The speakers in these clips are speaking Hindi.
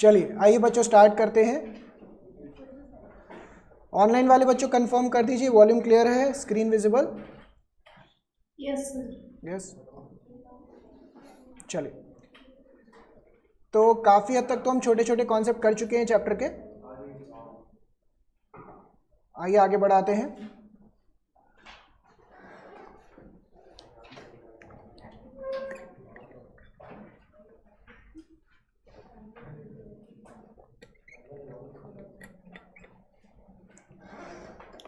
चलिए आइए बच्चों स्टार्ट करते हैं। ऑनलाइन वाले बच्चों कंफर्म कर दीजिए वॉल्यूम क्लियर है, screen visible? Yes sir. Yes. चलिए, तो काफ़ी हद तक तो हम छोटे छोटे कॉन्सेप्ट कर चुके हैं चैप्टर के। आइए आगे बढ़ाते हैं।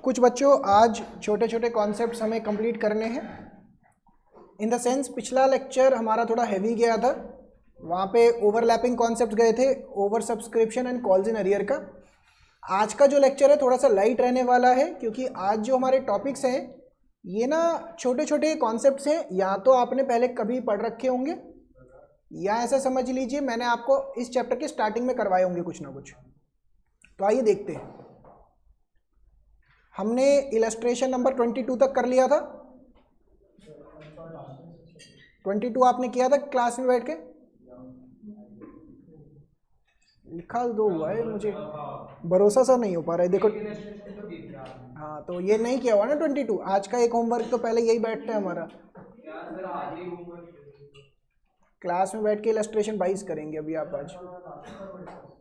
कुछ बच्चों आज छोटे छोटे कॉन्सेप्ट्स हमें कंप्लीट करने हैं। इन द सेंस पिछला लेक्चर हमारा थोड़ा हैवी गया था, वहाँ पे ओवरलैपिंग कॉन्सेप्ट गए थे, over subscription and calls in arrear का। आज का जो लेक्चर है थोड़ा सा लाइट रहने वाला है, क्योंकि आज जो हमारे टॉपिक्स हैं ये ना छोटे छोटे कॉन्सेप्ट्स हैं, या तो आपने पहले कभी पढ़ रखे होंगे या ऐसा समझ लीजिए मैंने आपको इस चैप्टर के स्टार्टिंग में करवाए होंगे कुछ ना कुछ। तो आइए देखते हैं। हमने इलस्ट्रेशन नंबर 22 तक कर लिया था। 22 आपने किया था क्लास में बैठ के? लिखा दो हुआ है, मुझे भरोसा सा नहीं हो पा रहा है। देखो हाँ, तो ये नहीं किया हुआ ना 22। आज का एक होमवर्क तो पहले यही बैठता है हमारा। क्लास में बैठ के इलस्ट्रेशन 22 करेंगे अभी आप आज,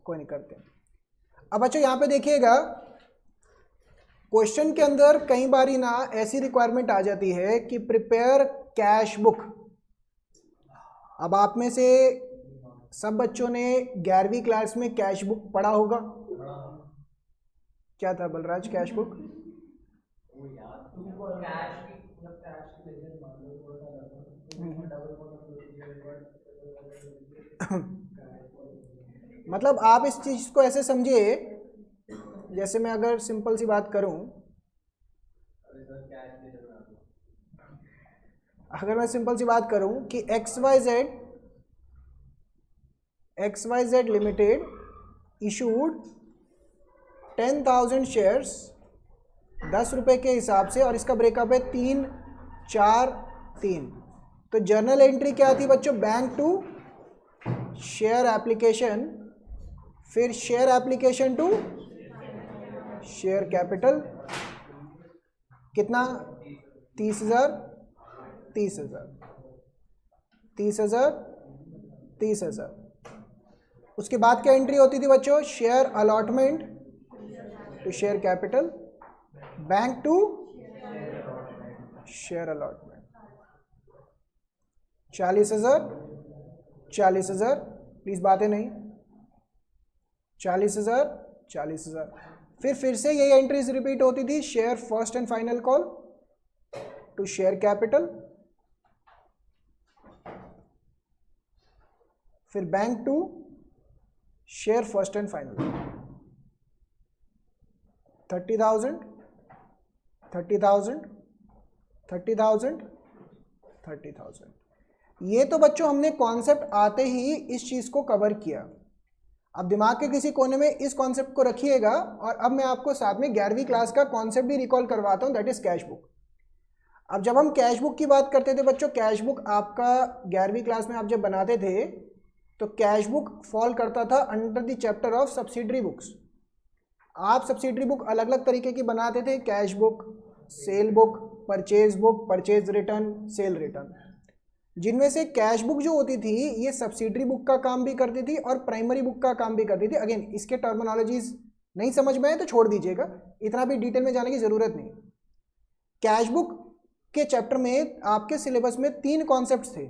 कोई नहीं करते। अब बच्चों यहाँ पे देखिएगा, क्वेश्चन के अंदर कई बारी ना ऐसी रिक्वायरमेंट आ जाती है कि प्रिपेयर कैश बुक। अब आप में से सब बच्चों ने 11वीं क्लास में कैश बुक पढ़ा होगा। क्या था बलराज कैश बुक? मतलब आप इस चीज को ऐसे समझिए, जैसे मैं अगर सिंपल सी बात करूं, अगर मैं सिंपल सी बात करूं कि XYZ लिमिटेड इशूड 10,000 शेयर्स 10 रुपए के हिसाब से, और इसका ब्रेकअप है 3, 4, 3। तो जर्नल एंट्री क्या थी बच्चों? बैंक टू शेयर एप्लीकेशन, फिर share application to share capital. कितना? 30,000, 30,000, 30,000, 30,000। उसके बाद क्या एंट्री होती थी बच्चों? Share allotment to share capital, bank to share allotment. 40,000, 40,000, please बातें नहीं, 40,000, 40,000। फिर से यही एंट्रीज रिपीट होती थी। Share first and final call to share capital, फिर bank to share first and final. 30,000, 30,000, 30,000, 30,000। ये तो बच्चों हमने कॉन्सेप्ट आते ही इस चीज को कवर किया। अब दिमाग के किसी कोने में इस कॉन्सेप्ट को रखिएगा, और अब मैं आपको साथ में 11वीं क्लास का कॉन्सेप्ट भी रिकॉल करवाता हूं, दैट इज कैश बुक। अब जब हम कैश बुक की बात करते थे बच्चों, कैश बुक आपका 11वीं क्लास में आप जब बनाते थे तो कैश बुक फॉल करता था under the chapter of subsidiary books. आप सब्सिडरी बुक अलग अलग तरीके की बनाते थे, cash book, cell book, purchase book, purchase return, cell return. जिनमें से कैश बुक जो होती थी ये सब्सिडरी बुक का काम भी करती थी और प्राइमरी बुक का काम भी करती थी। अगेन इसके टर्मिनोलॉजीज नहीं समझ में आए तो छोड़ दीजिएगा, इतना भी डिटेल में जाने की जरूरत नहीं। कैश बुक के चैप्टर में आपके सिलेबस में 3 कॉन्सेप्ट्स थे।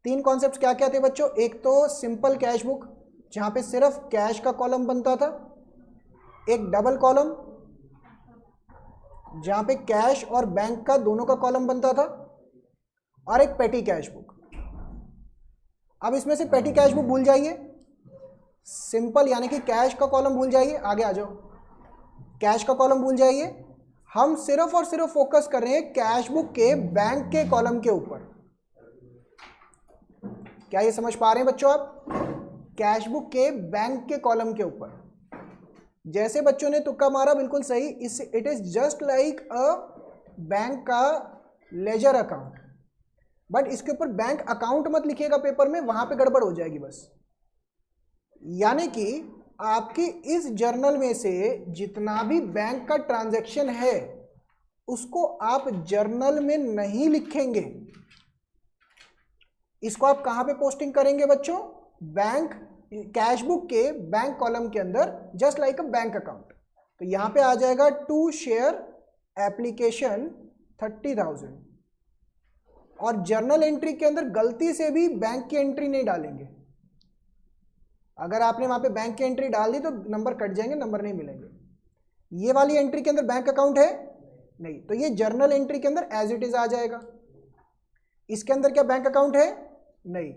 3 कॉन्सेप्ट्स क्या क्या थे बच्चों? एक तो सिंपल कैश बुक जहां पे सिर्फ कैश का कॉलम बनता था, एक डबल कॉलम जहां पे कैश और बैंक का दोनों का कॉलम बनता था, और एक पेटी कैश बुक। अब इसमें से पेटी कैश बुक भूल जाइए, सिंपल यानी कि कैश का कॉलम भूल जाइए, आगे आ जाओ, कैश का कॉलम भूल जाइए। हम सिर्फ और सिर्फ फोकस कर रहे हैं कैश बुक के बैंक के कॉलम के ऊपर। क्या ये समझ पा रहे हैं बच्चों आप? कैश बुक के बैंक के कॉलम के ऊपर। जैसे बच्चों ने तुक्का मारा बिल्कुल सही, it is just like a bank का लेजर अकाउंट, बट इसके ऊपर बैंक अकाउंट मत लिखिएगा पेपर में, वहां पे गड़बड़ हो जाएगी बस। यानी कि आपकी इस जर्नल में से जितना भी बैंक का ट्रांजैक्शन है उसको आप जर्नल में नहीं लिखेंगे, इसको आप कहां पे पोस्टिंग करेंगे बच्चों? बैंक कैश बुक के बैंक कॉलम के अंदर, just like a bank account. तो यहां पे आ जाएगा टू शेयर एप्लीकेशन 30,000, और जर्नल एंट्री के अंदर गलती से भी बैंक की एंट्री नहीं डालेंगे। अगर आपने वहां पे बैंक की एंट्री डाल दी तो नंबर कट जाएंगे, नंबर नहीं मिलेंगे। ये वाली एंट्री के अंदर बैंक अकाउंट है नहीं, तो ये जर्नल एंट्री के अंदर एज इट इज आ जाएगा। इसके अंदर क्या बैंक अकाउंट है? नहीं।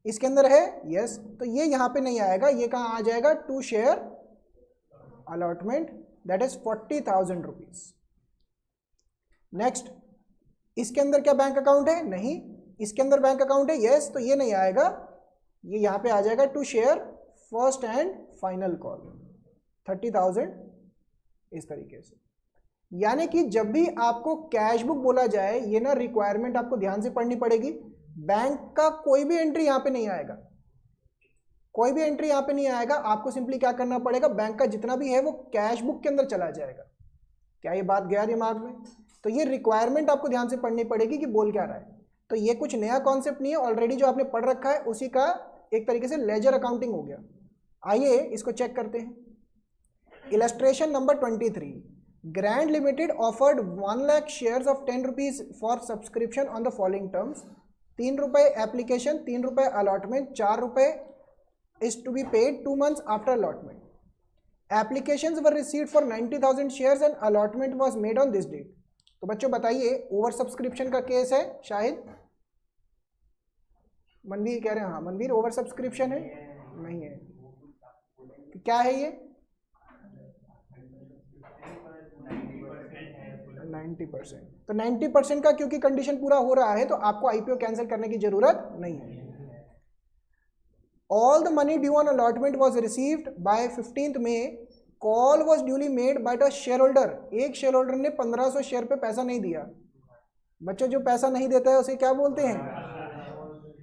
इसके अंदर है? यस। तो ये यहां पे नहीं आएगा, ये कहां आ जाएगा? To share allotment, that is 40,000 rupees. Next, इसके अंदर क्या बैंक अकाउंट है? नहीं। इसके अंदर बैंक अकाउंट है? यस। तो ये नहीं आएगा, ये यहां पे आ जाएगा to share first and final call 30,000, इस तरीके से। यानी कि जब भी आपको कैश बुक बोला जाए, ये ना रिक्वायरमेंट आपको ध्यान से पढ़नी पड़ेगी। बैंक का कोई भी एंट्री यहां पे नहीं आएगा, कोई भी एंट्री यहां पे नहीं आएगा। आपको सिंपली क्या करना पड़ेगा? बैंक का जितना भी है वो कैश बुक के अंदर चला जाएगा। क्या ये बात गया दिमाग में? तो ये रिक्वायरमेंट आपको ध्यान से पढ़नी पड़ेगी कि बोल क्या रहा है। तो ये कुछ नया कॉन्सेप्ट नहीं है, ऑलरेडी जो आपने पढ़ रखा है उसी का एक तरीके से लेजर अकाउंटिंग हो गया। आइए इसको चेक करते हैं। Illustration number 23, grand limited offered 1 lakh shares of 10 rupees for subscription on the following terms. 3 रुपए एप्लीकेशन, 3 रुपए अलॉटमेंट, 4 रुपए is to be paid 2 months after allotment. Applications were received for 90,000 shares and allotment was made on this date. तो बच्चों बताइए, ओवर सब्सक्रिप्शन का केस है शायद? मनवीर कह रहे हैं हाँ। मनवीर, ओवर सब्सक्रिप्शन है? नहीं है। क्या है ये? 90%। तो 90% का क्योंकि कंडीशन पूरा हो रहा है तो आपको आईपीओ कैंसिल करने की जरूरत नहीं है। All the money due on allotment was received by 15th May। Call was duly made by the share holder. एक शेयर होल्डर ने 1500 शेयर पे पैसा नहीं दिया। बच्चों, जो पैसा नहीं देता है उसे क्या बोलते हैं?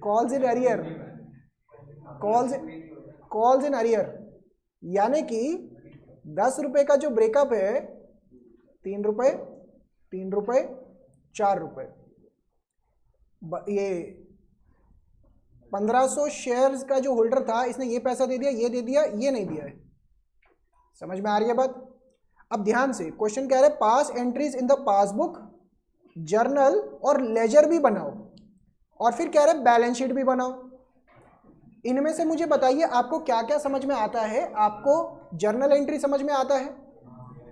Calls in arrear. Calls in arrear. यानी कि 10 रुपए का जो ब्रेकअप है, 3 रुपए, 3 रुपए, 4 रुपए, ये 1500 शेयर्स का जो होल्डर था इसने ये पैसा दे दिया, ये दे दिया, ये नहीं दिया है। समझ में आ रही है बात? अब ध्यान से क्वेश्चन कह रहे हैं pass entries in the passbook, journal और लेजर भी बनाओ, और फिर कह रहे बैलेंस शीट भी बनाओ। इनमें से मुझे बताइए आपको क्या क्या समझ में आता है? आपको जर्नल एंट्री समझ में आता है,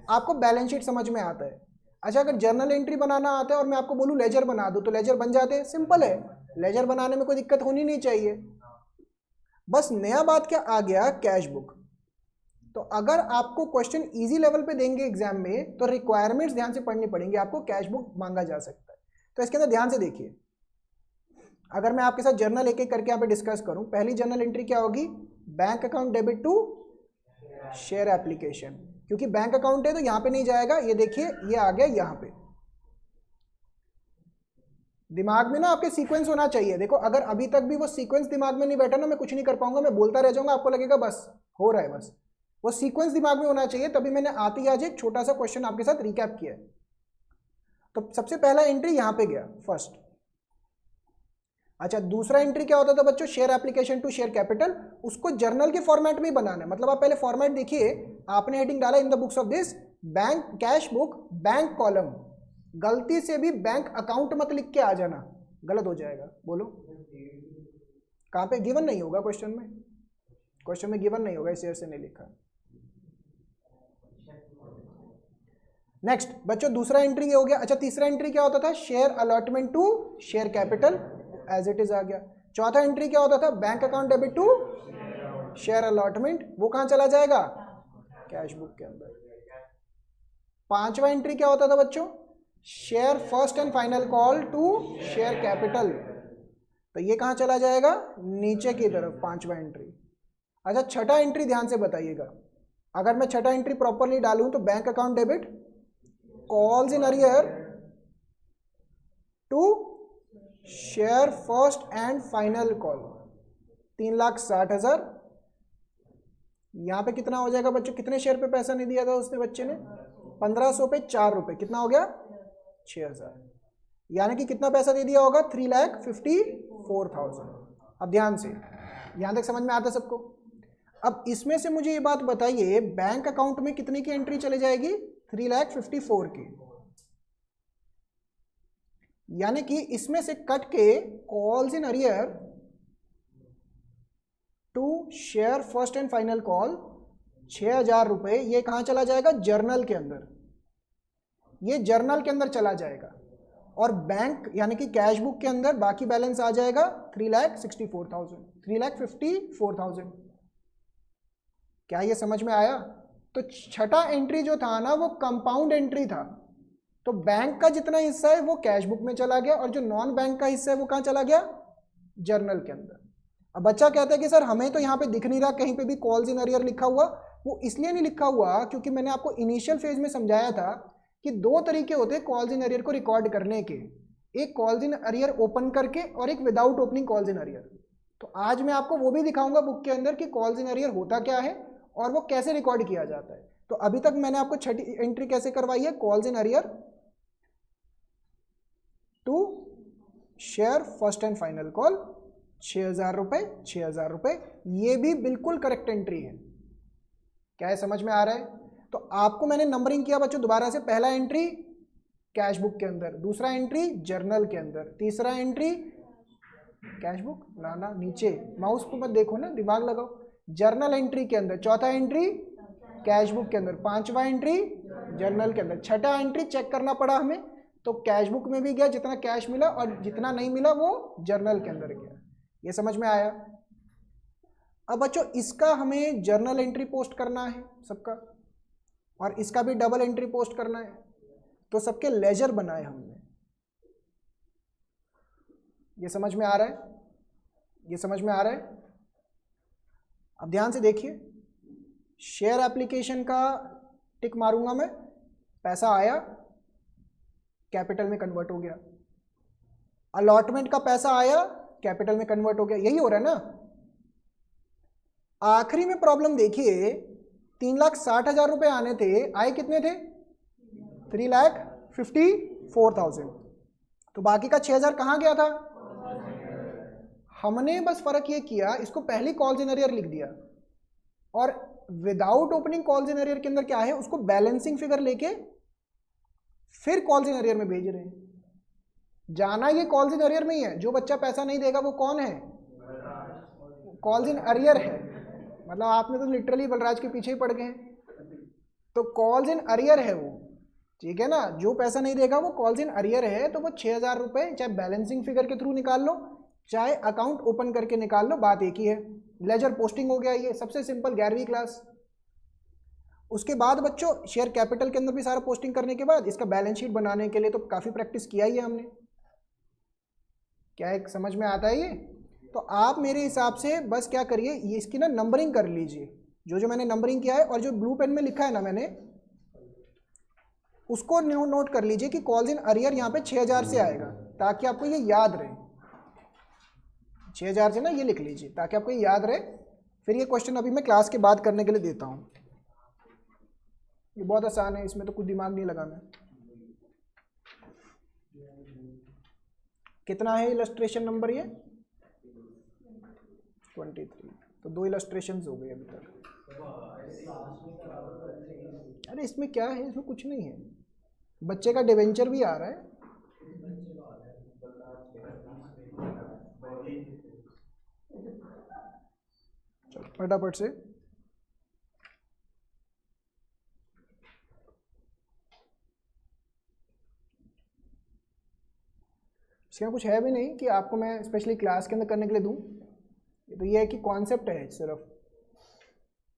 आपको बैलेंस शीट समझ में आता है। अच्छा, अगर जर्नल एंट्री बनाना आता है और मैं आपको बोलूं लेजर बना दो, तो लेजर बन जाते हैं। सिंपल है, लेजर बनाने में कोई दिक्कत होनी नहीं चाहिए। बस नया बात क्या आ गया? Cash book. तो अगर आपको क्वेश्चन इजी लेवल पे देंगे एग्जाम में तो रिक्वायरमेंट्स ध्यान से पढ़नी पड़ेंगी, आपको कैश बुक मांगा जा सकता है। तो इसके अंदर ध्यान से देखिए, अगर मैं आपके साथ जर्नल एक एक करके यहाँ पे डिस्कस करूं, पहली जर्नल एंट्री क्या होगी? Bank account debit to share application. क्योंकि बैंक अकाउंट है तो यहाँ पे नहीं जाएगा। ये देखिए, ये आ गया यहाँ पे। दिमाग में ना आपके सीक्वेंस होना चाहिए। देखो, अगर अभी तक भी वो सीक्वेंस दिमाग में नहीं बैठा ना, मैं कुछ नहीं कर पाऊंगा, मैं बोलता रह जाऊंगा, आपको लगेगा बस हो रहा है। बस वो सीक्वेंस दिमाग में होना चाहिए, तभी मैंने आते ही आज एक छोटा सा क्वेश्चन आपके साथ रिकैप किया है। तो सबसे पहला एंट्री यहां पे गया, फर्स्ट। अच्छा, दूसरा एंट्री क्या होता था बच्चों? Share application to share capital. उसको जर्नल के फॉर्मेट में ही बनाना है। मतलब आप पहले फॉर्मेट देखिए, आपने हेडिंग डाला in the books of this bank cash book bank column. गलती से भी बैंक अकाउंट मत लिख के आ जाना, गलत हो जाएगा। बोलो कहां पे? गिवन नहीं होगा क्वेश्चन में, क्वेश्चन में गिवन नहीं होगा, इस शेयर से नहीं लिखा। नेक्स्ट बच्चों, दूसरा एंट्री ये हो गया। अच्छा, तीसरा एंट्री क्या होता था? Share allotment to share capital, as it is आ गया। चौथा एंट्री क्या होता था? Bank account debit to share allotment. वो कहां चला जाएगा? कैश बुक के अंदर। पांचवा एंट्री क्या होता था बच्चों? Share first and final call to share capital. तो ये कहां चला जाएगा? नीचे की तरफ, पांचवा एंट्री। अच्छा, छठा एंट्री ध्यान से बताइएगा। अगर मैं छठा एंट्री प्रॉपरली डालूं तो bank account debit calls in arrear to share first and final call 3,60,000 यहाँ पे कितना हो जाएगा बच्चों, कितने शेयर पे पैसा नहीं दिया था उसने बच्चे ने, 1500 पे 4 रुपए, कितना हो गया 6000, यानी कि कितना पैसा दे दिया होगा 3,54,000। अब ध्यान से यहाँ तक समझ में आता सबको। अब इसमें से मुझे ये बात बताइए, बैंक अकाउंट में कितने की एंट्री चली जाएगी, 3,54,000 की, यानी कि इसमें से कट के calls in arrear to share first and final call 6,000 रुपए, ये कहां चला जाएगा, जर्नल के अंदर, ये जर्नल के अंदर चला जाएगा, और बैंक यानी कि कैश बुक के अंदर बाकी बैलेंस आ जाएगा 3,54,000। क्या ये समझ में आया? तो छठा एंट्री जो था ना वो कंपाउंड एंट्री था, तो बैंक का जितना हिस्सा है वो कैश बुक में चला गया, और जो नॉन बैंक का हिस्सा है वो कहाँ चला गया, जर्नल के अंदर। अब बच्चा कहता है कि सर हमें तो यहाँ पे दिख नहीं रहा कहीं पे भी कॉल्स इन अरियर लिखा हुआ। वो इसलिए नहीं लिखा हुआ क्योंकि मैंने आपको इनिशियल फेज में समझाया था कि दो तरीके होते हैं कॉल्स इन अरियर को रिकॉर्ड करने के, एक कॉल्स इन अरियर ओपन करके और एक without opening calls in arrear. तो आज मैं आपको वो भी दिखाऊंगा बुक के अंदर कि कॉल्स इन अरियर होता क्या है और वो कैसे रिकॉर्ड किया जाता है। तो अभी तक मैंने आपको छठी एंट्री कैसे करवाई है, calls in arrear to share first and final call 6,000 रुपए, 6,000 रुपए, ये भी बिल्कुल करेक्ट एंट्री है। क्या है, समझ में आ रहा है? तो आपको मैंने नंबरिंग किया बच्चों दोबारा से, पहला एंट्री कैश बुक के अंदर, दूसरा एंट्री जर्नल के अंदर, तीसरा एंट्री कैश बुक लाना नीचे, माउस पर मत देखो ना, दिमाग लगाओ, जर्नल एंट्री के अंदर, चौथा एंट्री कैश बुक के अंदर, पांचवा एंट्री जर्नल के अंदर, छठा एंट्री चेक करना पड़ा हमें, तो कैश बुक में भी गया जितना कैश मिला और जितना नहीं मिला वो जर्नल के अंदर गया। ये समझ में आया? अब बच्चों इसका हमें जर्नल एंट्री पोस्ट करना है सबका, और इसका भी डबल एंट्री पोस्ट करना है, तो सबके लेजर बनाए हमने। ये समझ में आ रहा है? ये समझ में आ रहा है? अब ध्यान से देखिए, शेयर एप्लीकेशन का टिक मारूंगा मैं, पैसा आया, कैपिटल में कन्वर्ट हो गया, अलॉटमेंट का पैसा आया, कैपिटल में कन्वर्ट हो गया, यही हो रहा है ना। आखिरी में प्रॉब्लम देखिए, 3,60,000 रुपए आने थे, आए कितने थे, 3,54,000, तो बाकी का 6,000 कहां गया था? हमने बस फर्क ये किया, इसको पहली कॉल्स इन अरियर लिख दिया, और without opening calls in arrear के अंदर क्या है, उसको बैलेंसिंग फिगर लेके फिर कॉल्स इन अरियर में भेज रहे हैं। जाना ये कॉल्स इन अरियर में ही है, जो बच्चा पैसा नहीं देगा वो कौन है, कॉल्स इन अरियर है, मतलब आपने तो लिटरली बलराज के पीछे ही पड़ गए हैं, तो कॉल्स इन अरियर है वो, ठीक है ना। जो पैसा नहीं देगा वो कॉल्स इन अरियर है, तो वो 6,000 रुपए चाहे बैलेंसिंग फिगर के थ्रू निकाल लो, चाहे अकाउंट ओपन करके निकाल लो, बात एक ही है। लेजर पोस्टिंग हो गया, ये सबसे सिंपल 11वीं क्लास। उसके बाद बच्चों शेयर कैपिटल के अंदर भी सारा पोस्टिंग करने के बाद इसका बैलेंस शीट बनाने के लिए तो काफ़ी प्रैक्टिस किया ही है हमने। क्या एक समझ में आता है ये? तो आप मेरे हिसाब से बस क्या करिए, ये इसकी ना नंबरिंग कर लीजिए, जो जो मैंने नंबरिंग किया है और जो ब्लू पेन में लिखा है ना मैंने, उसको नोट कर लीजिए कि कॉल्स इन अरियर यहाँ पे 6,000 से आएगा, ताकि आपको ये याद रहे। 6,000 से ना ये लिख लीजिए ताकि आपको ये याद रहे। फिर ये क्वेश्चन अभी मैं क्लास के बाद करने के लिए देता हूँ, ये बहुत आसान है, इसमें तो कुछ दिमाग नहीं लगाना। कितना है इलस्ट्रेशन नंबर ये? 23। तो 2 इलस्ट्रेशंस हो गए अभी तक। अरे इसमें क्या है, इसमें कुछ नहीं है, बच्चे का डिवेंचर भी आ रहा है। चलो फटाफट से इसमें कुछ है भी नहीं कि आपको मैं स्पेशली क्लास के अंदर करने के लिए दूं। तो ये है कि कॉन्सेप्ट है सिर्फ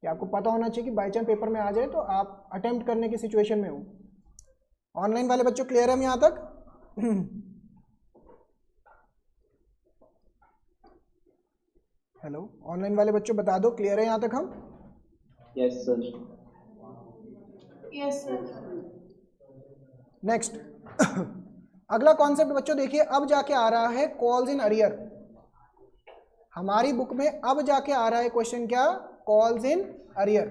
कि आपको पता होना चाहिए कि बाई चांस पेपर में आ जाए तो आप अटेम्प्ट करने की सिचुएशन में हो। ऑनलाइन वाले बच्चों क्लियर है यहाँ तक? हेलो, ऑनलाइन वाले बच्चों बता दो क्लियर है यहाँ तक हम? Yes sir. Yes sir. Next अगला कॉन्सेप्ट बच्चों देखिए, अब जाके आ रहा है कॉल्स इन अरियर। हमारी बुक में अब जाके आ रहा है क्वेश्चन क्या, कॉल्स इन अरियर,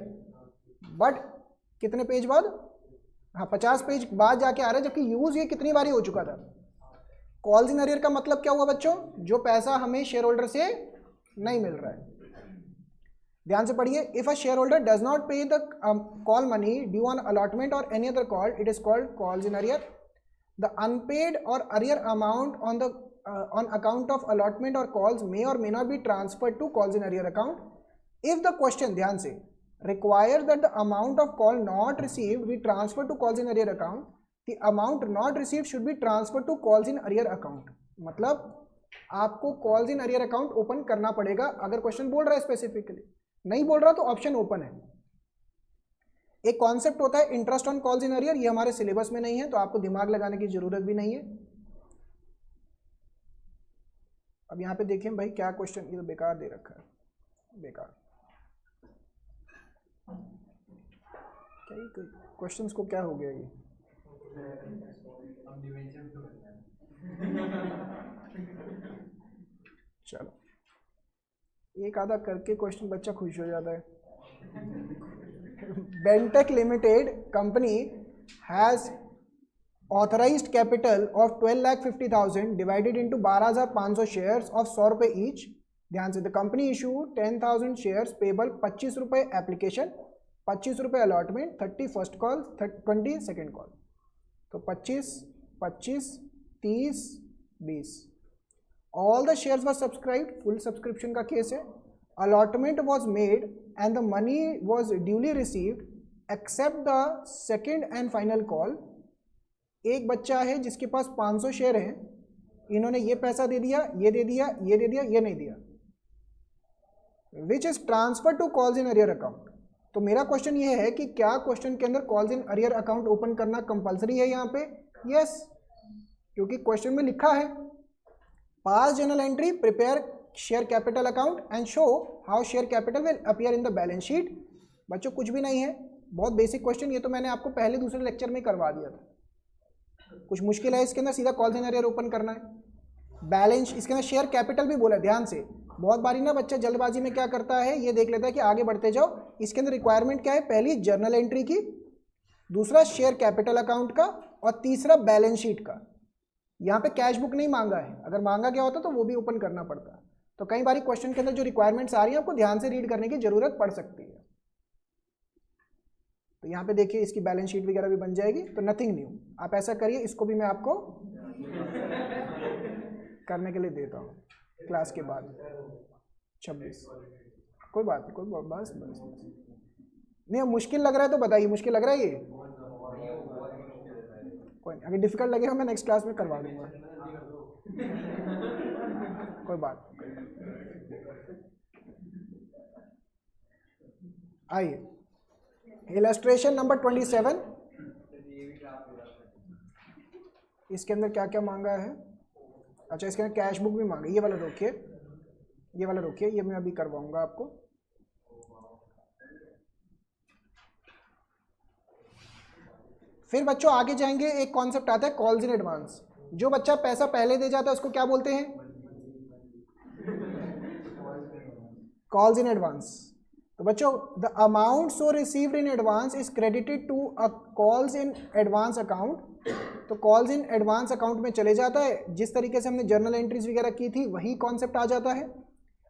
बट कितने पेज बाद, हाँ 50 पेज बाद जाके आ रहा है, जबकि यूज ये कितनी बारी हो चुका था। कॉल्स इन अरियर का मतलब क्या हुआ बच्चों, जो पैसा हमें शेयर होल्डर से नहीं मिल रहा है। ध्यान से पढ़िए, if a share holder does not pay the call money due on allotment or any other call, it is called calls in arrear. The unpaid or arrear amount on the on account of allotment or calls may or may not be transferred to calls in arrear account. If the question, ध्यान से, requires that the amount of call not received be transferred to calls in arrear account, the amount not received should be transferred to calls in arrear account. मतलब आपको calls in arrear account open करना पड़ेगा अगर क्वेश्चन बोल रहा है स्पेसिफिकली, नहीं बोल रहा तो ऑप्शन ओपन है। एक कॉन्सेप्ट होता है interest on calls in arrear, ये हमारे सिलेबस में नहीं है तो आपको दिमाग लगाने की जरूरत भी नहीं है। अब यहाँ पे देखिए भाई क्या क्वेश्चन, ये तो बेकार दे रखा है, बेकार। क्या ये क्वेश्चंस को क्या हो गया ये, चलो एक आधा करके क्वेश्चन बच्चा खुश हो जाता है। Bentech limited company has authorized capital of 12,50,000 divided into 12,500 shares of 100 रुपए each। ध्यान से, the company issued 10,000 shares payable 25 रुपए एप्लीकेशन, 25 रुपए allotment, 30 first call, 20 second call. तो 25, 25, 30, 20। All the shares were subscribed, full subscription का केस है। Allotment was made and the money was duly received accept the second and final call. एक बच्चा है जिसके पास 500 शेयर हैं, इन्होंने ये पैसा दे दिया, ये दे दिया, ये दे दिया, ये नहीं दिया, which is transfer to calls in arrear account. तो मेरा क्वेश्चन ये है कि क्या क्वेश्चन के अंदर calls in arrear account open करना कंपलसरी है यहाँ पे? यस, क्योंकि क्वेश्चन में लिखा है पास journal entry, prepare share capital account and show how share capital will appear in the balance sheet. बच्चों कुछ भी नहीं है, बहुत बेसिक क्वेश्चन, ये तो मैंने आपको पहले दूसरे लेक्चर में करवा दिया था। कुछ मुश्किल है इसके अंदर, सीधा कॉल्स इन अरियर ओपन करना है। बैलेंस, इसके अंदर शेयर कैपिटल भी बोला है, ध्यान से। बहुत बारी ना बच्चा जल्दबाजी में क्या करता है, ये देख लेता है कि आगे बढ़ते जाओ। इसके अंदर रिक्वायरमेंट क्या है, पहली जर्नल एंट्री की, दूसरा शेयर कैपिटल अकाउंट का, और तीसरा बैलेंस शीट का। यहाँ पे कैश बुक नहीं मांगा है, अगर मांगा गया होता तो वो भी ओपन करना पड़ता। तो कई बारी क्वेश्चन के अंदर जो रिक्वायरमेंट्स आ रही है आपको ध्यान से रीड करने की जरूरत पड़ सकती है। तो यहाँ पे देखिए इसकी बैलेंस शीट वगैरह भी बन जाएगी, तो नथिंग न्यू। आप ऐसा करिए, इसको भी मैं आपको करने के लिए देता हूँ क्लास के बाद 26। कोई बात नहीं, कोई बस नहीं। मुश्किल लग रहा है तो बताइए, मुश्किल लग रहा है ये? कोई नहीं, अगर डिफिकल्ट लगेगा मैं नेक्स्ट क्लास में करवा दूंगा, कोई बात नहीं। आइए इलस्ट्रेशन नंबर 27, इसके अंदर क्या क्या मांगा है? अच्छा, इसके अंदर कैश बुक भी मांगा, ये वाला रोकिए, ये वाला रोकिए, ये मैं अभी करवाऊंगा आपको। फिर बच्चों आगे जाएंगे, एक कॉन्सेप्ट आता है कॉल्स इन एडवांस। जो बच्चा पैसा पहले दे जाता है उसको क्या बोलते हैं? Calls in advance. तो बच्चों the amount so received in advance is credited to a calls in advance account. तो कॉल्स इन एडवांस अकाउंट में चले जाता है, जिस तरीके से हमने जर्नल एंट्रीज वगैरह की थी वही कॉन्सेप्ट आ जाता है।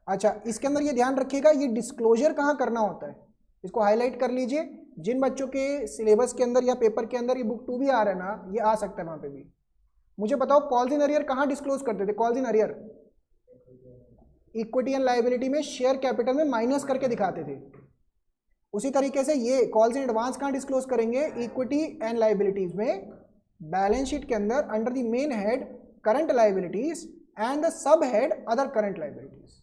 अच्छा, इसके अंदर ये ध्यान रखिएगा, ये डिस्क्लोजर कहाँ करना होता है, इसको हाईलाइट कर लीजिए। जिन बच्चों के सिलेबस के अंदर या पेपर के अंदर ये बुक 2 भी आ रहा है ना, ये आ सकता है वहाँ पे भी। मुझे बताओ कॉल्स इन अरियर कहाँ डिस्क्लोज करते थे? Calls in arrear equity and liability में शेयर कैपिटल में माइनस करके दिखाते थे। उसी तरीके से ये कॉल्स इन एडवांस कहाँ डिस्क्लोज करेंगे? इक्विटी एंड लायबिलिटीज में, बैलेंस शीट के अंदर under the main head current liabilities and the sub head other current liabilities.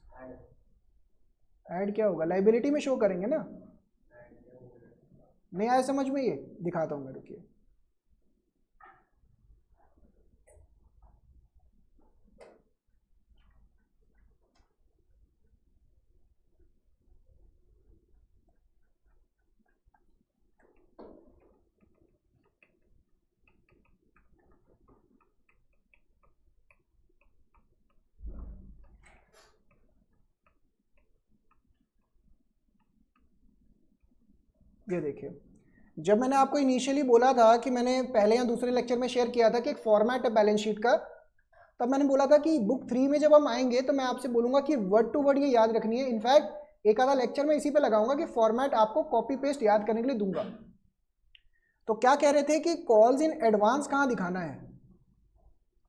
Add क्या होगा? लायबिलिटी में शो करेंगे ना। नहीं आया समझ में? ये दिखाता हूं मैं, रुकिए। ये देखिए, जब मैंने आपको इनिशियली बोला था कि मैंने पहले या दूसरे लेक्चर में शेयर किया था कि एक फॉर्मेट है बैलेंस शीट का, तब मैंने बोला था कि बुक 3 में जब हम आएंगे तो मैं आपसे बोलूँगा कि वर्ड टू वर्ड ये याद रखनी है। इनफैक्ट एक आधा लेक्चर में इसी पे लगाऊंगा कि फॉर्मेट आपको कॉपी पेस्ट याद करने के लिए दूंगा। तो क्या कह रहे थे कि कॉल्स इन एडवांस कहाँ दिखाना है,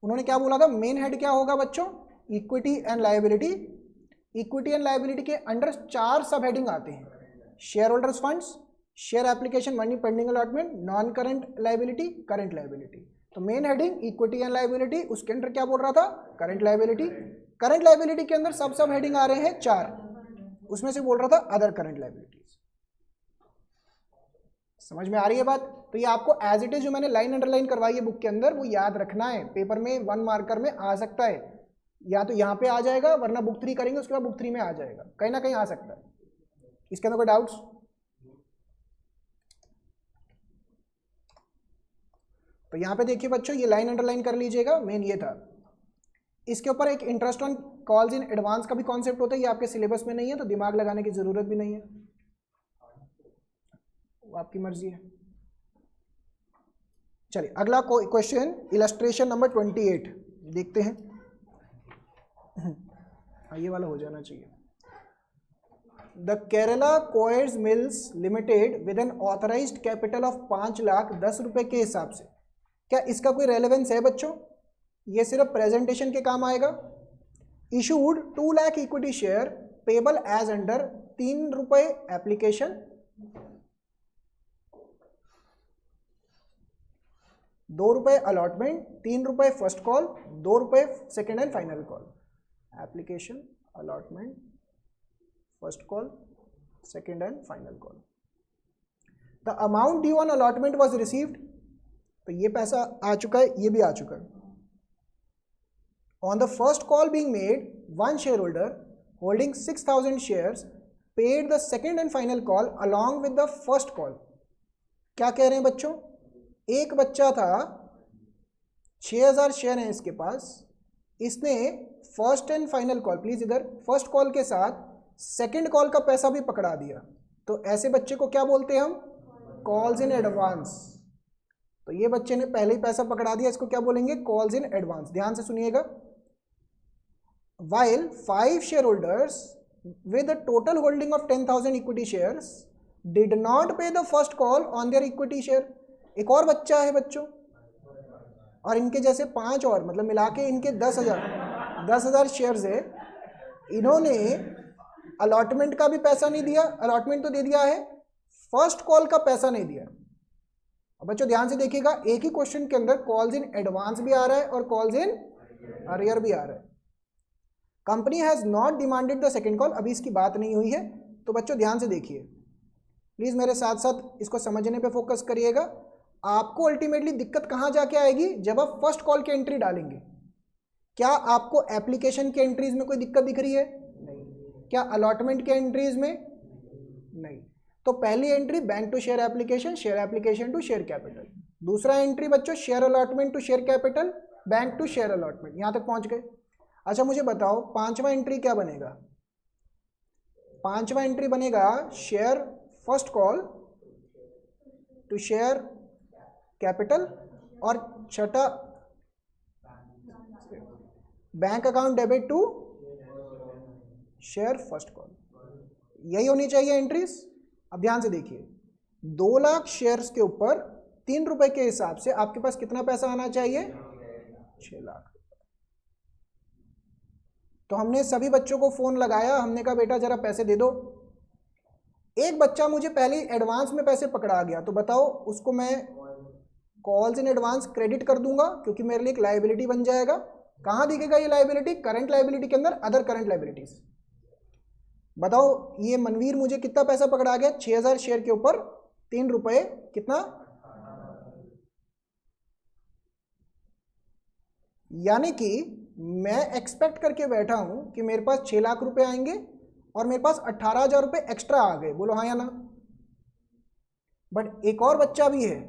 उन्होंने क्या बोला था, मेन हेड क्या होगा बच्चों, equity and liability. Equity and liability के अंडर 4 सब हेडिंग आते हैं, share holders funds, share application, money pending allotment, non current liability, current liability. तो main heading equity and liability, उसके अंदर क्या बोल रहा था, करंट लायबिलिटी। करंट लायबिलिटी के अंदर सब हेडिंग आ रहे हैं 4, उसमें से बोल रहा था अदर करंट लायबिलिटीज। समझ में आ रही है बात? तो ये आपको एज इट इज जो मैंने लाइन अंडरलाइन करवाई है बुक के अंदर वो याद रखना है। पेपर में 1 मार्कर में आ सकता है, या तो यहाँ पे आ जाएगा, वरना बुक 3 करेंगे उसके बाद बुक 3 में आ जाएगा, कहीं ना कहीं आ सकता है। इसके अंदर कोई डाउट्स? तो यहाँ पे देखिए बच्चों, ये लाइन अंडरलाइन कर लीजिएगा, मेन ये था। इसके ऊपर एक interest on calls in advance का भी कॉन्सेप्ट होता है, ये आपके सिलेबस में नहीं है तो दिमाग लगाने की जरूरत भी नहीं है, वो आपकी मर्जी है। चलिए अगला क्वेश्चन, इलस्ट्रेशन नंबर 28 देखते हैं। ये वाला हो जाना चाहिए। The Kerala coirs mills limited with an authorized capital of 5,10,000 रुपए के हिसाब से, क्या इसका कोई रेलेवेंस है बच्चों? ये सिर्फ प्रेजेंटेशन के काम आएगा। Issued 2 lakh equity share payable as under 3 रुपए एप्लीकेशन, 2 रुपए अलॉटमेंट, 3 रुपए फर्स्ट कॉल, 2 रुपए second and final call. Application, allotment, first call, second and final call. The amount due on allotment was received, तो ये पैसा आ चुका है, ये भी आ चुका है। On the first call being made, 1 share holder holding 6,000 shares paid the second and final call along with the first call. क्या कह रहे हैं बच्चों? एक बच्चा था, 6,000 शेयर हैं इसके पास, इसने first and final call, please इधर, फर्स्ट कॉल के साथ सेकेंड कॉल का पैसा भी पकड़ा दिया, तो ऐसे बच्चे को क्या बोलते हैं हम? Calls in advance. तो ये बच्चे ने पहले ही पैसा पकड़ा दिया, इसको क्या बोलेंगे? Calls in advance. ध्यान से सुनिएगा। while 5 shareholders with a total holding of 10,000 equity shares did not pay the first call on their equity share। एक और बच्चा है बच्चों, और इनके जैसे 5 और, मतलब मिला के इनके 10,000 शेयर्स है, इन्होंने अलॉटमेंट का भी पैसा नहीं दिया, अलॉटमेंट तो दे दिया है, फर्स्ट कॉल का पैसा नहीं दिया। बच्चों ध्यान से देखिएगा, एक ही क्वेश्चन के अंदर कॉल्स इन एडवांस भी आ रहा है और कॉल्स इन अरियर भी आ रहा है। Company has not demanded the second call, अभी इसकी बात नहीं हुई है। तो बच्चों ध्यान से देखिए, प्लीज मेरे साथ साथ इसको समझने पे फोकस करिएगा। आपको अल्टीमेटली दिक्कत कहाँ जाके आएगी? जब आप फर्स्ट कॉल की एंट्री डालेंगे। क्या आपको एप्लीकेशन के एंट्रीज में कोई दिक्कत दिख रही है? नहीं। क्या अलॉटमेंट के एंट्रीज में? नहीं। तो पहली entry bank to share application to share capital. दूसरा एंट्री बच्चों share allotment to share capital, bank to share allotment. यहां तक पहुंच गए। अच्छा मुझे बताओ, 5वां एंट्री क्या बनेगा? 5वां एंट्री बनेगा share first call to share capital, और छठा bank account debit to share first call. यही होनी चाहिए एंट्रीज। अब ध्यान से देखिए, 2 लाख शेयर्स के ऊपर 3 रुपए के हिसाब से आपके पास कितना पैसा आना चाहिए? 6 लाख। तो हमने सभी बच्चों को फोन लगाया, हमने कहा बेटा जरा पैसे दे दो। एक बच्चा मुझे पहले एडवांस में पैसे पकड़ा गया, तो बताओ उसको मैं कॉल्स इन एडवांस क्रेडिट कर दूंगा, क्योंकि मेरे लिए एक लायबिलिटी बन जाएगा। कहां दिखेगा ये लायबिलिटी? करंट लायबिलिटी के अंदर अदर करंट लायबिलिटीज। बताओ ये मनवीर मुझे कितना पैसा पकड़ा गया? 6,000 शेयर के ऊपर 3 रुपए, कितना? यानी कि मैं एक्सपेक्ट करके बैठा हूं कि मेरे पास 6 लाख रुपए आएंगे और मेरे पास 18,000 रुपए एक्स्ट्रा आ गए। बोलो हाँ या ना? बट एक और बच्चा भी है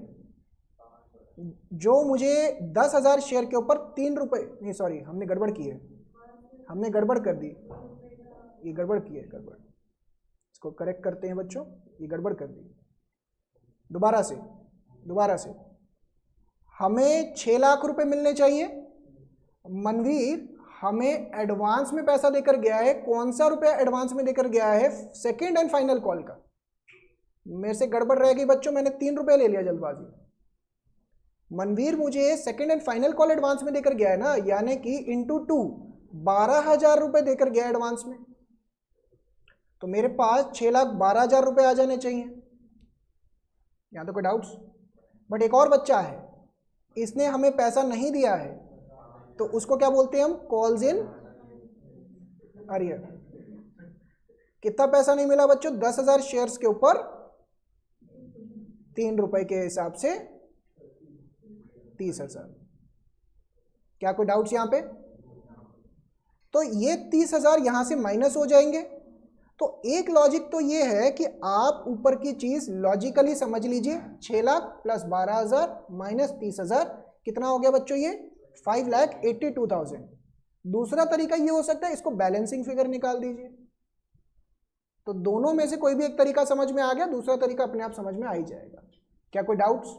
जो मुझे 10,000 शेयर के ऊपर 3 रुपए, नहीं सॉरी हमने गड़बड़ की है, हमने गड़बड़ कर दी, ये गड़बड़ की है, गड़बड़, इसको करेक्ट करते हैं बच्चों, ये गड़बड़ कर दी। दोबारा से हमें 6 लाख रुपए मिलने चाहिए। मनवीर हमें एडवांस में पैसा देकर गया है, कौन सा रुपया एडवांस में देकर गया है? सेकंड एंड फाइनल कॉल का। मेरे से गड़बड़ रह गई बच्चों, मैंने 3 रुपए ले लिया जल्दबाजी। मनवीर मुझे second and final call advance में देकर गया है ना, यानी कि इंटू 2 12,000 रुपए देकर गया एडवांस में, तो मेरे पास 6,12,000 रुपए आ जाने चाहिए। यहां तो कोई डाउट्स? बट एक और बच्चा है, इसने हमें पैसा नहीं दिया है, तो उसको क्या बोलते हैं हम? Calls in arrear. कितना पैसा नहीं मिला बच्चों? 10,000 शेयर्स के ऊपर 3 रुपए के हिसाब से 30,000। क्या कोई डाउट्स यहां पे? तो ये 30,000 यहां से माइनस हो जाएंगे। तो एक लॉजिक तो ये है कि आप ऊपर की चीज लॉजिकली समझ लीजिए। 6 लाख प्लस 12,000 माइनस 30,000 कितना हो गया बच्चों? ये 5,82,000। दूसरा तरीका ये हो सकता है, इसको बैलेंसिंग फिगर निकाल दीजिए। तो दोनों में से कोई भी एक तरीका समझ में आ गया, दूसरा तरीका अपने आप समझ में आ ही जाएगा। क्या कोई डाउट्स?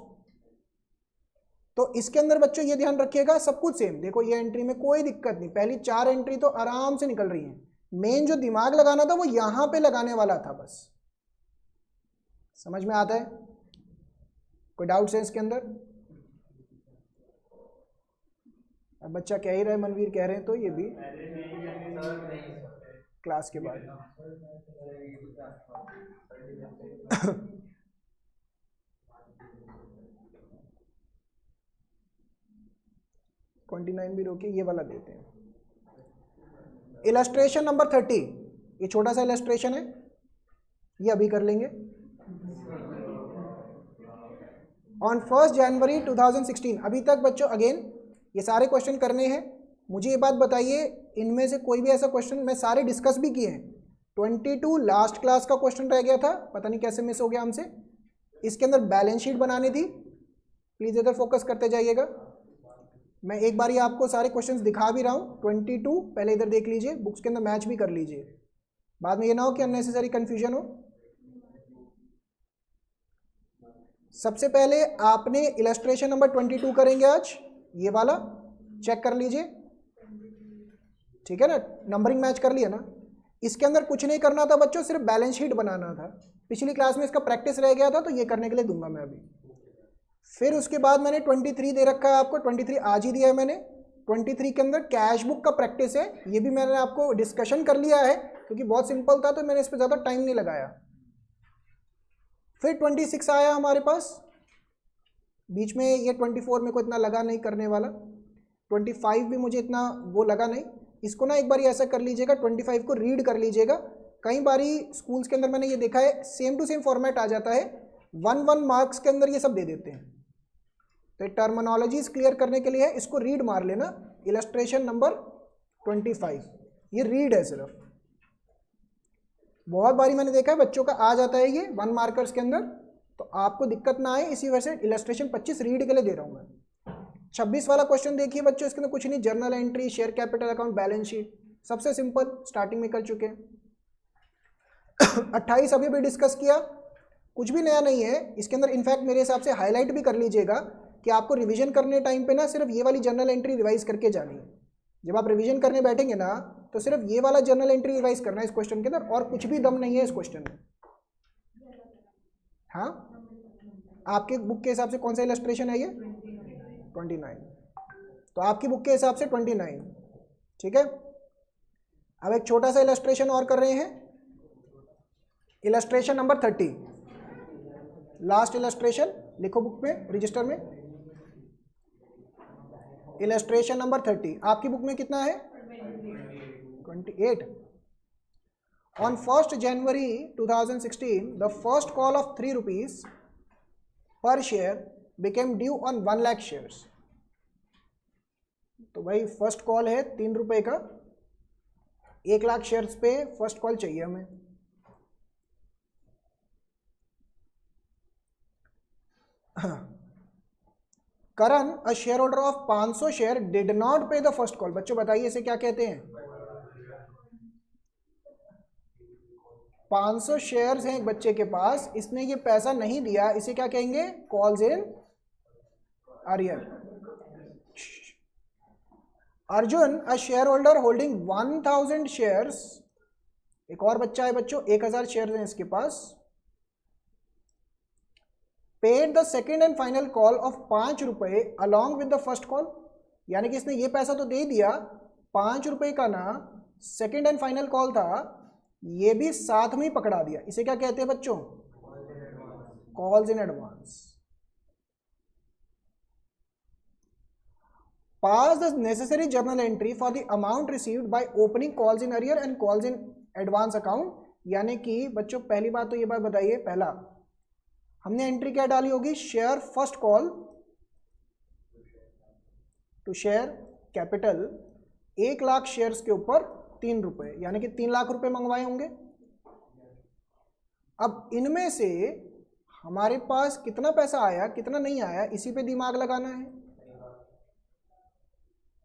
तो इसके अंदर बच्चों ये ध्यान रखिएगा, सब कुछ सेम। देखो ये एंट्री में कोई दिक्कत नहीं, पहली 4 एंट्री तो आराम से निकल रही है। मेन जो दिमाग लगाना था वो यहां पे लगाने वाला था बस। समझ में आता है? कोई डाउट्स है इसके अंदर? अब बच्चा कह ही रहा है, मनवीर कह रहे हैं, तो ये भी क्लास के बाद 29 भी रोके, ये वाला देते हैं। इलस्ट्रेशन नंबर 30, ये छोटा सा इलस्ट्रेशन है, ये अभी कर लेंगे। ऑन 1 जनवरी 2016, अभी तक बच्चों अगेन ये सारे क्वेश्चन करने हैं। मुझे ये बात बताइए, इनमें से कोई भी ऐसा क्वेश्चन, मैं सारे डिस्कस भी किए हैं। 22 लास्ट क्लास का क्वेश्चन रह गया था, पता नहीं कैसे मिस हो गया हमसे। इसके अंदर बैलेंस शीट बनानी थी, प्लीज इधर फोकस करते जाइएगा। मैं एक बार ही आपको सारे क्वेश्चंस दिखा भी रहा हूँ। 22 पहले इधर देख लीजिए, बुक्स के अंदर मैच भी कर लीजिए, बाद में ये ना हो कि अननेसेसरी कंफ्यूजन हो। सबसे पहले आपने इलस्ट्रेशन नंबर 22 करेंगे आज, ये वाला चेक कर लीजिए, ठीक है ना? नंबरिंग मैच कर लिया ना? इसके अंदर कुछ नहीं करना था बच्चों, सिर्फ बैलेंस शीट बनाना था। पिछली क्लास में इसका प्रैक्टिस रह गया था, तो ये करने के लिए दूंगा मैं अभी। फिर उसके बाद मैंने 23 दे रखा है आपको, 23 आज ही दिया है मैंने। 23 के अंदर कैश बुक का प्रैक्टिस है, ये भी मैंने आपको डिस्कशन कर लिया है, क्योंकि बहुत सिंपल था तो मैंने इस पर ज़्यादा टाइम नहीं लगाया। फिर 26 आया हमारे पास, बीच में ये 24 में को इतना लगा नहीं करने वाला, 25 भी मुझे इतना वो लगा नहीं। इसको ना एक बार ऐसा कर लीजिएगा, 25 को रीड कर लीजिएगा। कई बारी स्कूल्स के अंदर मैंने ये देखा है, सेम टू सेम फॉर्मेट आ जाता है, 1 मार्क्स के अंदर ये सब दे देते हैं। तो टर्मिनोलॉजीज क्लियर करने के लिए है, इसको रीड मार लेना। इलस्ट्रेशन नंबर 25, ये रीड है सिर्फ। बहुत बारी मैंने देखा है बच्चों का आ जाता है ये 1 मार्कर्स के अंदर, तो आपको दिक्कत ना आए इसी वजह से इलस्ट्रेशन 25 रीड के लिए दे रहा हूँ मैं। 26 वाला क्वेश्चन देखिए बच्चों, इसके अंदर कुछ नहीं, journal entry, share capital account, balance sheet, सबसे सिंपल, स्टार्टिंग में कर चुके हैं। 28 अभी भी डिस्कस किया, कुछ भी नया नहीं है इसके अंदर। इनफैक्ट मेरे हिसाब से हाईलाइट भी कर लीजिएगा कि आपको रिवीजन करने टाइम पे ना सिर्फ ये वाली जर्नल एंट्री रिवाइज करके जानी है। जब आप रिवीजन करने बैठेंगे ना, तो सिर्फ ये वाला जर्नल एंट्री रिवाइज करना है इस क्वेश्चन के अंदर, और कुछ भी दम नहीं है इस क्वेश्चन में। हाँ, आपके बुक के हिसाब से कौन सा इलस्ट्रेशन है ये? 29, तो आपकी बुक के हिसाब से 29, ठीक है। अब एक छोटा सा इलस्ट्रेशन और कर रहे हैं, इलस्ट्रेशन नंबर 30, लास्ट इलस्ट्रेशन लिखो बुक में, रजिस्टर में। इलस्ट्रेशन नंबर 30 आपकी बुक में कितना है? 28। On 1 January 2016 the first call of 3 rupees per share became due on 1 lakh shares. तो भाई फर्स्ट कॉल है 3 रुपए का, 1 लाख शेयर्स पे फर्स्ट कॉल चाहिए हमें। Karan a share holder of 500 share did not pay the first call. बच्चों बताइए इसे क्या कहते हैं? 500 शेयर्स हैं एक बच्चे के पास, इसने ये पैसा नहीं दिया, इसे क्या कहेंगे? Calls in arrear. Arjun a share holder holding 1000 shares, एक और बच्चा है बच्चों, 1000 शेयर्स हैं इसके पास, paid the second and final call of 5 रुपए along with the first call, यानी कि इसने ये पैसा तो दे दिया, 5 रुपए का ना सेकेंड एंड फाइनल कॉल था, ये भी साथ में ही पकड़ा दिया, इसे क्या कहते हैं बच्चों? Calls in advance. Pass the necessary journal entry for the amount received by opening calls in arrear and calls in advance account, यानी कि बच्चों पहली बात तो ये बात बताइए, पहला हमने एंट्री क्या डाली होगी? Share first call to share capital 1 lakh shares के ऊपर 3 रुपए, यानी कि 3 लाख रुपए मंगवाए होंगे। अब इनमें से हमारे पास कितना पैसा आया कितना नहीं आया, इसी पे दिमाग लगाना है।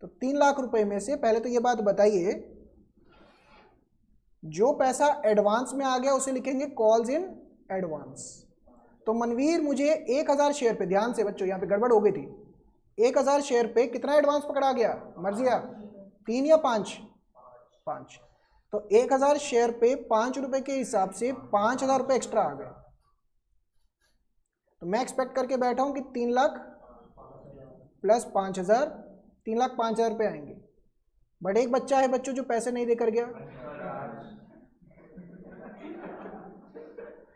तो 3 लाख रुपए में से पहले तो ये बात बताइए, जो पैसा एडवांस में आ गया उसे लिखेंगे कॉल्स इन एडवांस। तो मनवीर मुझे 1000 शेयर पे, ध्यान से बच्चों यहाँ पे गड़बड़ हो गई थी, 1000 शेयर पे कितना एडवांस पकड़ा गया? मर्जिया 3 या 5? 5। तो 1000 शेयर पे 5 रुपए के हिसाब से 5000 रुपए एक्स्ट्रा आ गए। तो मैं एक्सपेक्ट करके बैठा हूं कि 3 लाख प्लस 5000, 3 लाख 5000 रुपए आएंगे। बट एक बच्चा है बच्चों जो पैसे नहीं देकर गया,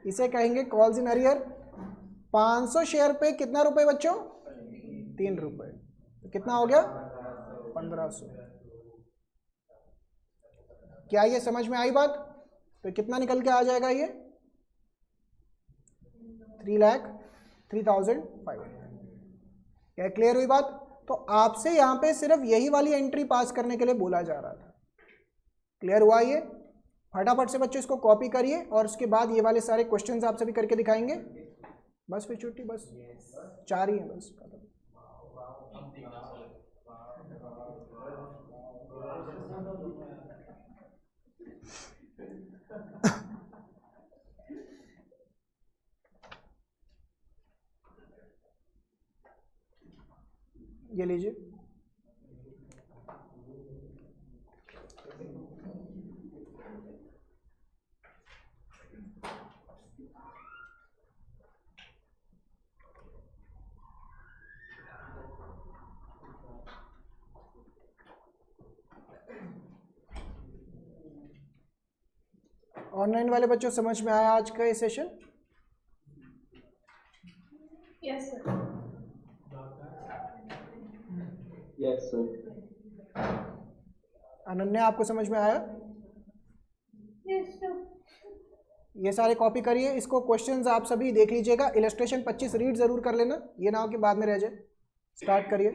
इसे कहेंगे कॉल्स इन अरियर। 500 शेयर पे कितना रुपए बच्चों? 3 रुपए, तो कितना हो गया? 1500। क्या ये समझ में आई बात? तो कितना निकल के आ जाएगा ये? 3,03,500। क्या क्लियर हुई बात? तो आपसे यहाँ पे सिर्फ यही वाली एंट्री पास करने के लिए बोला जा रहा था। क्लियर हुआ ये? फटाफट से बच्चों इसको कॉपी करिए और उसके बाद ये वाले सारे क्वेश्चंस आप सभी करके दिखाएंगे। बस फिर छुट्टी, बस 4 ही हैं बस। ये लीजिए, ऑनलाइन वाले बच्चों समझ में आया आज का ये session? Yes sir. Yes sir. Ananya आपको समझ में आया? Yes sir. ये सारे कॉपी करिए, इसको क्वेश्चंस आप सभी देख लीजिएगा। इलस्ट्रेशन 25 रीड जरूर कर लेना, ये ना हो कि बाद में रह जाए। स्टार्ट करिए।